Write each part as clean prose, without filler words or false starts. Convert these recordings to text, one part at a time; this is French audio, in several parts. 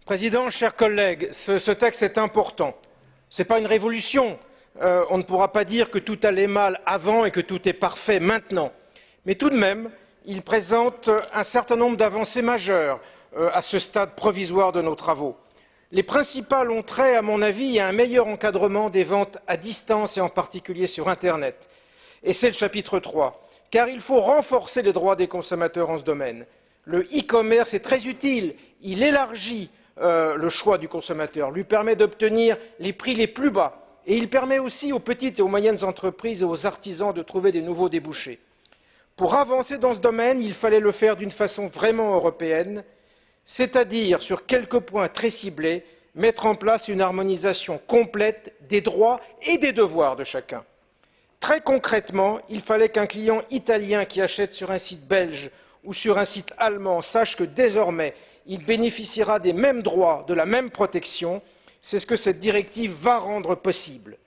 Président, chers collègues, ce texte est important. Ce n'est pas une révolution. On ne pourra pas dire que tout allait mal avant et que tout est parfait maintenant. Mais tout de même, il présente un certain nombre d'avancées majeures à ce stade provisoire de nos travaux. Les principales ont trait, à mon avis, à un meilleur encadrement des ventes à distance et en particulier sur Internet. Et c'est le chapitre 3, car il faut renforcer les droits des consommateurs en ce domaine. Le e-commerce est très utile, il élargit le choix du consommateur, lui permet d'obtenir les prix les plus bas et il permet aussi aux petites et aux moyennes entreprises et aux artisans de trouver de nouveaux débouchés. Pour avancer dans ce domaine, il fallait le faire d'une façon vraiment européenne, c'est-à-dire sur quelques points très ciblés, mettre en place une harmonisation complète des droits et des devoirs de chacun. Très concrètement, il fallait qu'un client italien qui achète sur un site belge ou sur un site allemand sache que désormais il bénéficiera des mêmes droits, de la même protection. C'est ce que cette directive va rendre possible.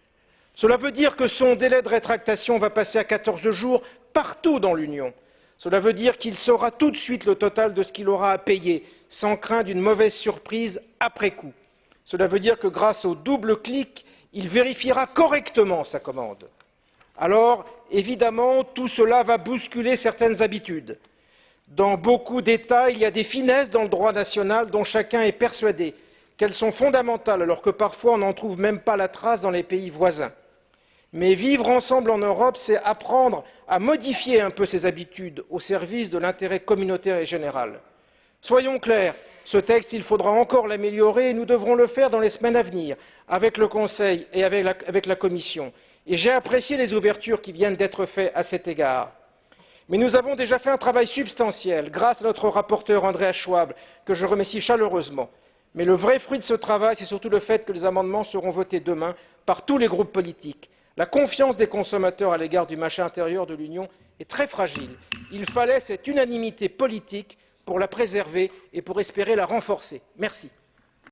Cela veut dire que son délai de rétractation va passer à 14 jours partout dans l'Union. Cela veut dire qu'il saura tout de suite le total de ce qu'il aura à payer, sans crainte d'une mauvaise surprise après coup. Cela veut dire que grâce au double clic, il vérifiera correctement sa commande. Alors, évidemment, tout cela va bousculer certaines habitudes. Dans beaucoup d'États, il y a des finesses dans le droit national dont chacun est persuadé qu'elles sont fondamentales, alors que parfois on n'en trouve même pas la trace dans les pays voisins. Mais vivre ensemble en Europe, c'est apprendre à modifier un peu ses habitudes au service de l'intérêt communautaire et général. Soyons clairs, ce texte, il faudra encore l'améliorer et nous devrons le faire dans les semaines à venir, avec le Conseil et avec la Commission. Et j'ai apprécié les ouvertures qui viennent d'être faites à cet égard. Mais nous avons déjà fait un travail substantiel grâce à notre rapporteur Andreas Schwab, que je remercie chaleureusement. Mais le vrai fruit de ce travail, c'est surtout le fait que les amendements seront votés demain par tous les groupes politiques. La confiance des consommateurs à l'égard du marché intérieur de l'Union est très fragile. Il fallait cette unanimité politique pour la préserver et pour espérer la renforcer. Merci.